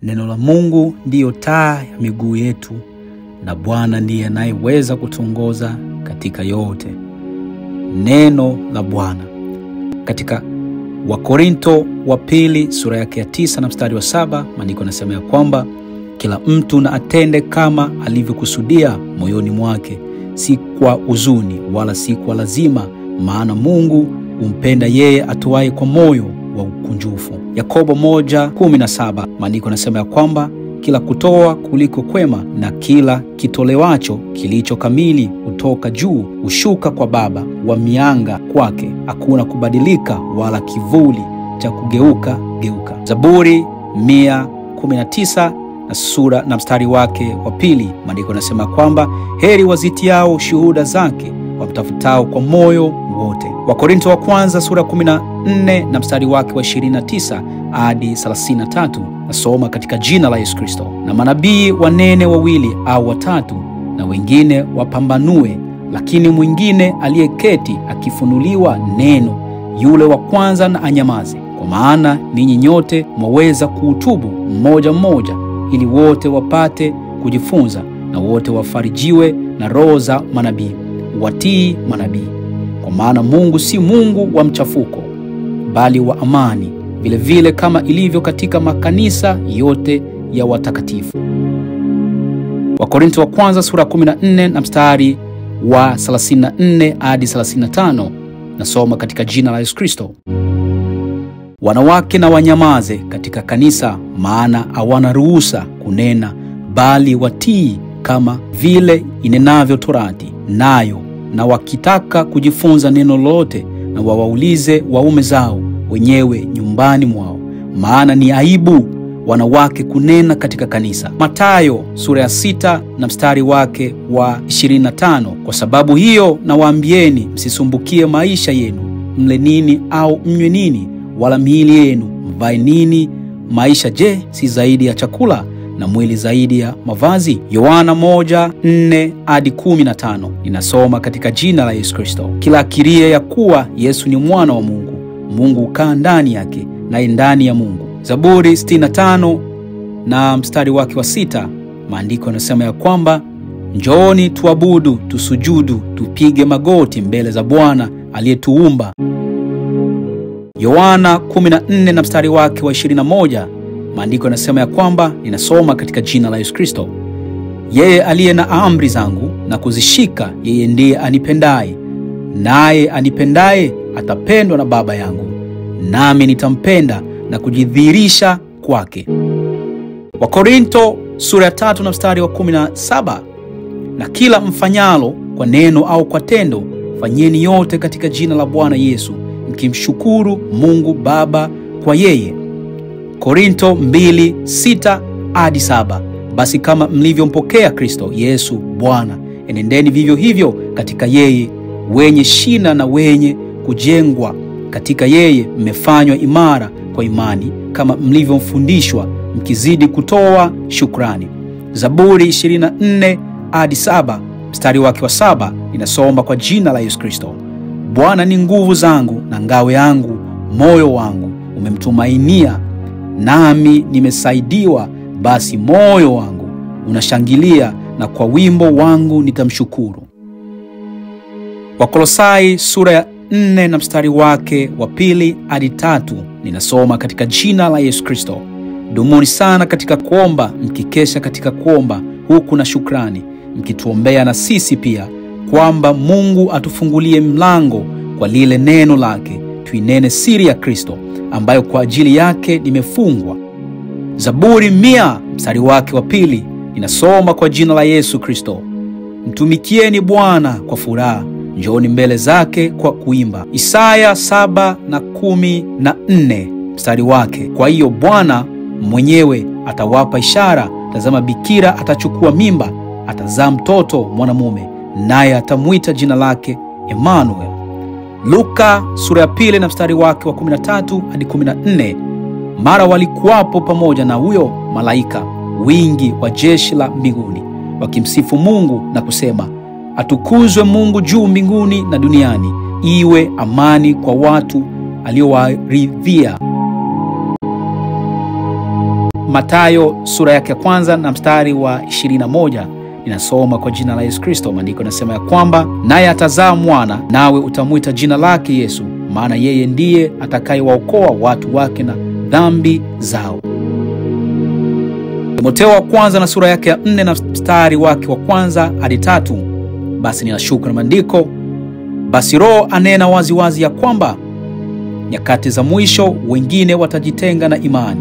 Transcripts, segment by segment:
Neno la Mungu ndiyo taa ya miguu yetu, na Bwana ndiye anayeweza kutuongoza katika yote. Neno la Bwana. Katika Wakorinto wa pili sura yake ya 9 na mstari wa 7, maandiko yanasema ya kwamba kila mtu na atende kama alivyokusudia moyoni mwake, si kwa huzuni wala si kwa lazima, maana Mungu humpenda yeye atoaye kwa moyo wa ukunjufu. Yakobo 1:17, maandiko yanasema ya kwamba kila kutoa kuliko kwema na kila kitolewacho kilicho kamili hutoka juu, hushuka kwa Baba wa mianga, kwake hakuna kubadilika wala kivuli cha kugeuka. Zaburi 119 na sura na mstari wake wa 2, maandiko yanasema kwamba heri wazitiao shuhuda zake, wamtafutao kwa moyo wote. Wakorinto wa kwanza sura 14 na mstari wake wa 29 hadi 33, nasoma katika jina la Yesu Kristo. Na manabii wanene 2 au 3, na wengine wapambanue, lakini mwingine aliyeketi akifunuliwa neno, yule wa kwanza na anyamaze. Kwa maana ninyi nyote mwaweza kuutubu mmoja mmoja, ili wote wapate kujifunza, na wote wafarijiwe na roho za manabii, watii manabii. Kwa maana Mungu si Mungu wa mchafuko, bali wa amani, vile vile kama ilivyo katika makanisa yote ya watakatifu. Wakorinto wa kwanza sura 14 na mstari wa 34 hadi 35, nasoma katika jina la Yesu Kristo. Wanawake na wanyamaze katika kanisa, maana hawana ruhusa kunena, bali watii kama vile inenavyo Torati. Nayo na wakitaka kujifunza neno lolote, na wawaulize waume zao wenyewe nyumbani mwao, maana ni aibu wanawake kunena katika kanisa. Mathayo sura ya 6 na mstari wake wa 25, kwa sababu hiyo nawaambieni, msisumbukie maisha yenu, mle nini au mnywe nini, wala miili yenu mvae nini. Maisha je, si zaidi ya chakula, na mwili zaidi ya mavazi? Yohana 1:4 hadi 15. Ninasoma katika jina la Yesu Kristo. Kila akirie ya kuwa Yesu ni mwana wa Mungu, Mungu hukaa ndani yake, naye ndani ya Mungu. Zaburi 65 na mstari wake wa 6, maandiko yanasema ya kwamba njooni tuabudu, tusujudu, tupige magoti mbele za Bwana aliyetuumba. Yohana 14 na mstari wake wa 21, maandiko yanasema ya kwamba, ninasoma katika jina la Yesu Kristo, yeye aliye na amri zangu na kuzishika, yeye ndiye anipendaye, naye anipendaye atapendwa na Baba yangu, nami nitampenda na kujidhihirisha kwake. Wakorinto sura ya 3 na mstari wa 17, na kila mfanyalo kwa neno au kwa tendo, fanyeni yote katika jina la Bwana Yesu, mkimshukuru Mungu Baba kwa yeye. Korinto 2:6 hadi 7, basi kama mlivyompokea Kristo Yesu Bwana, enendeni vivyo hivyo katika yeye, wenye shina na wenye kujengwa katika yeye, mmefanywa imara kwa imani kama mlivyofundishwa, mkizidi kutoa shukrani. Zaburi 24 hadi 7, mstari wake wa 7, ninasoma kwa jina la Yesu Kristo. Bwana ni nguvu zangu na ngao yangu, moyo wangu umemtumainia, nami nimesaidiwa, basi moyo wangu unashangilia, na kwa wimbo wangu nitamshukuru. Wakolosai sura ya 4 na mstari wake wa 2 hadi 3, ninasoma katika jina la Yesu Kristo. Dumuni sana katika kuomba, mkikesha katika kuomba huku na shukrani, mkituombea na sisi pia, kwamba Mungu atufungulie mlango kwa lile neno lake, tuinene siri ya Kristo, ambayo kwa ajili yake nimefungwa. Zaburi 100 mstari wake wa 2, ninasoma kwa jina la Yesu Kristo. Mtumikieni Bwana kwa furaha, njooni mbele zake kwa kuimba. Isaya 7 na 14 mstari wake, kwa hiyo Bwana mwenyewe atawapa ishara, tazama bikira atachukua mimba, atazaa mtoto mwanamume, naye atamuita jina lake Emmanuel. Luka sura ya 2 na mstari wake wa 13 hadi 14, mara walikuwapo pamoja na huyo malaika wingi wa jeshi la mbinguni, wakimsifu Mungu na kusema, atukuzwe Mungu juu mbinguni, na duniani iwe amani kwa watu aliowaridhia. Mathayo sura yake ya kwanza na mstari wa 21, ninasoma kwa jina la Yesu Kristo. Maandiko yanasema ya kwamba naye atazaa mwana, nawe utamuita jina lake Yesu, maana yeye ndiye atakayewaokoa watu wake na dhambi zao. Timotheo wa kwanza na sura yake ya 4 na mstari wake wa kwanza hadi 3. Basi ninashuka na maandiko, basi Roho anena waziwazi ya kwamba nyakati za mwisho wengine watajitenga na imani,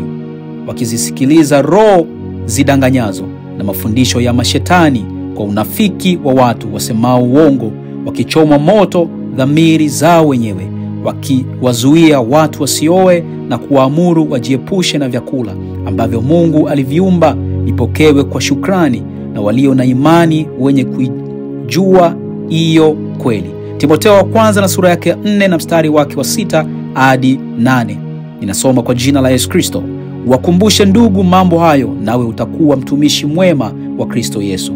wakizisikiliza roho zidanganyazo na mafundisho ya mashetani, kwa unafiki wa watu wasemao uongo, wakichoma moto dhamiri zao wenyewe, wakiwazuia watu wasioe na kuwaamuru wajiepushe na vyakula ambavyo Mungu aliviumba vipokewe kwa shukrani, na walio na imani wenye kuijua hiyo kweli. Timotheo wa kwanza na sura yake ya 4 na mstari wake wa 6 hadi 8. Ninasoma kwa jina la Yesu Kristo. Wakumbushe ndugu mambo hayo, nawe utakuwa mtumishi mwema wa Kristo Yesu,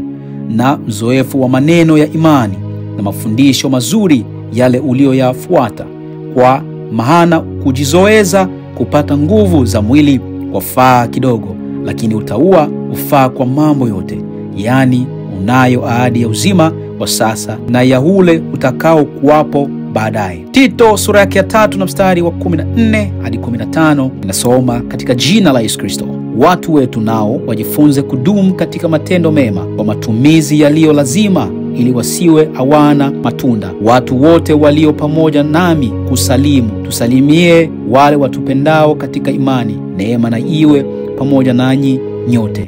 na mzoefu wa maneno ya imani na mafundisho mazuri yale ulioyafuata. Kwa maana kujizoeza kupata nguvu za mwili wafaa kidogo, lakini utaua ufaa kwa mambo yote. Yani unayo ahadi ya uzima wa sasa na ya ule utakao kuwapo baadaye. Tito sura yake ya 3 na mstari wa 14 hadi 15, ninasoma katika jina la Yesu Kristo. Watu wetu nao wajifunze kudumu katika matendo mema, kwa matumizi yaliyo lazima, ili wasiwe hawana matunda. Watu wote walio pamoja nami kusalimu. Tusalimie wale watupendao katika imani. Neema na iwe pamoja nanyi nyote.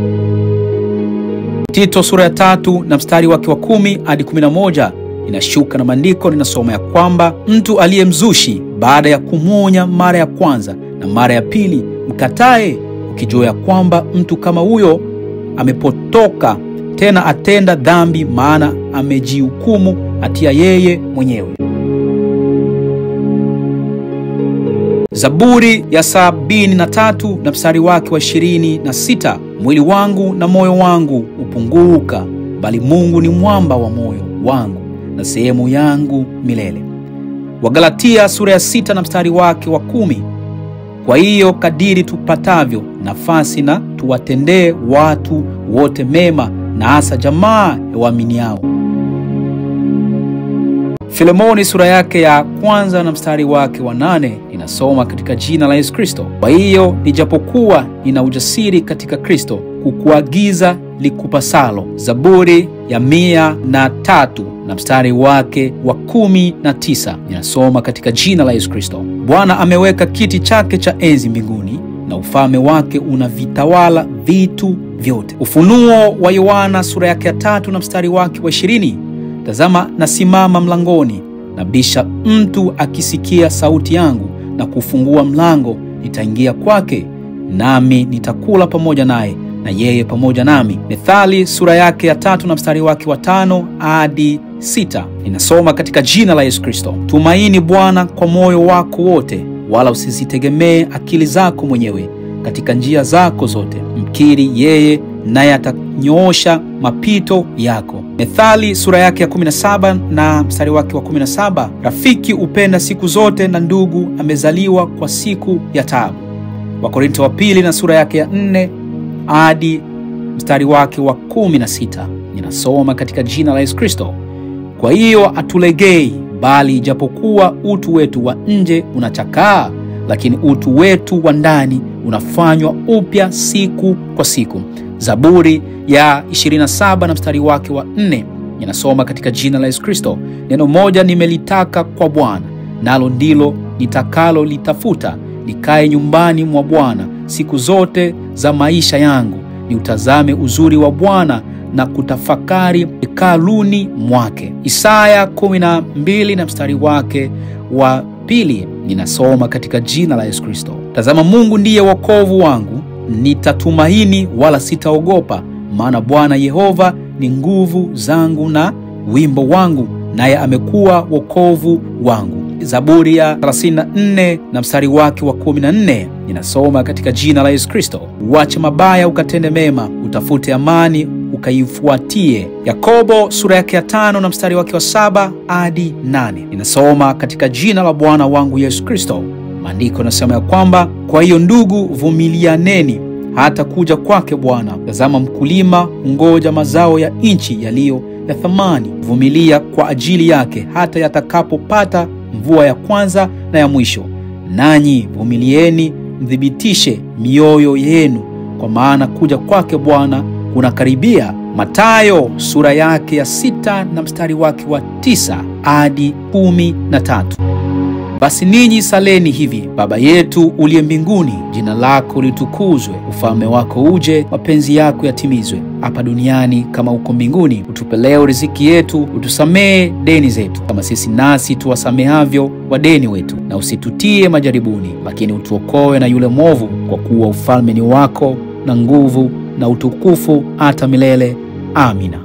Tito sura ya 3 na mstari wake wa 10 hadi 11, inashuka na maandiko, ninasoma ya kwamba mtu aliyemzushi baada ya kumuonya mara ya kwanza na mara ya pili mkatae, ukijua ya kwamba mtu kama huyo amepotoka, tena atenda dhambi, maana amejihukumu hatia yeye mwenyewe. Zaburi ya 73 na mstari wake wa 26, mwili wangu na moyo wangu upunguka, bali Mungu ni mwamba wa moyo wangu na sehemu yangu milele. Wagalatia sura ya 6 na mstari wake wa 10, kwa hiyo kadiri tupatavyo nafasi na tuwatendee watu wote mema, na hasa jamaa ya waaminiao. Filemoni sura yake ya kwanza na mstari wake wa 8, ninasoma katika jina la Yesu Kristo. Kwa hiyo nijapokuwa nina ujasiri katika Kristo kukuagiza likupasalo. Zaburi ya 103 na mstari wake wa 19, ninasoma katika jina la Yesu Kristo. Bwana ameweka kiti chake cha enzi mbinguni, na ufalme wake unavitawala vitu vyote. Ufunuo wa Yohana sura yake ya 3 na mstari wake wa 20, tazama nasimama mlangoni nabisha, mtu akisikia sauti yangu na kufungua mlango, nitaingia kwake, nami nitakula pamoja naye na yeye pamoja nami. Mithali sura yake ya 3 na mstari wake wa 5 hadi 6, ninasoma katika jina la Yesu Kristo. Tumaini Bwana kwa moyo wako wote, wala usizitegemee akili zako mwenyewe. Katika njia zako zote mkiri yeye, naye atanyoosha mapito yako. Mithali sura yake ya 17 na mstari wake wa 17, rafiki upenda siku zote, na ndugu amezaliwa kwa siku ya taabu. Wakorintho wa pili na sura yake ya 4 hadi mstari wake wa 16, ninasoma katika jina la Yesu Kristo. Kwa hiyo atulegei, bali ijapokuwa utu wetu wa nje unachakaa, lakini utu wetu wa ndani unafanywa upya siku kwa siku. Zaburi ya 27 na mstari wake wa 4, ninasoma katika jina la Yesu Kristo. Neno moja nimelitaka kwa Bwana, nalo ndilo nitakalo litafuta, nikae nyumbani mwa Bwana siku zote za maisha yangu, niutazame uzuri wa Bwana na kutafakari hekaluni mwake. Isaya 12 na mstari wake wa 2, ninasoma katika jina la Yesu Kristo. Tazama Mungu ndiye wokovu wangu, nitatumaini wala sitaogopa, maana Bwana Yehova ni nguvu zangu na wimbo wangu, naye amekuwa wokovu wangu. Zaburi ya 34 na mstari wake wa 14, ninasoma katika jina la Yesu Kristo. Uache mabaya ukatende mema, utafute amani ukaifuatie. Yakobo sura yake ya 5 na mstari wake wa 7 hadi 8, ninasoma katika jina la Bwana wangu Yesu Kristo. Maandiko yanasema ya kwamba kwa hiyo ndugu vumilianeni hata kuja kwake Bwana. Tazama, mkulima hungoja mazao ya nchi yaliyo ya thamani, vumilia kwa ajili yake hata yatakapopata mvua ya kwanza na ya mwisho. Nanyi vumilieni, mthibitishe mioyo yenu, kwa maana kuja kwake Bwana kunakaribia. Mathayo sura yake ya 6 na mstari wake wa 9 hadi 13. Basi ninyi saleni hivi: Baba yetu uliye mbinguni, jina lako litukuzwe, ufalme wako uje, mapenzi yako yatimizwe hapa duniani kama uko mbinguni. Utupe leo riziki yetu, utusamee deni zetu kama sisi nasi tuwasamehavyo wadeni wetu, na usitutie majaribuni, lakini utuokoe na yule mwovu, kwa kuwa ufalme ni wako na nguvu na utukufu hata milele. Amina.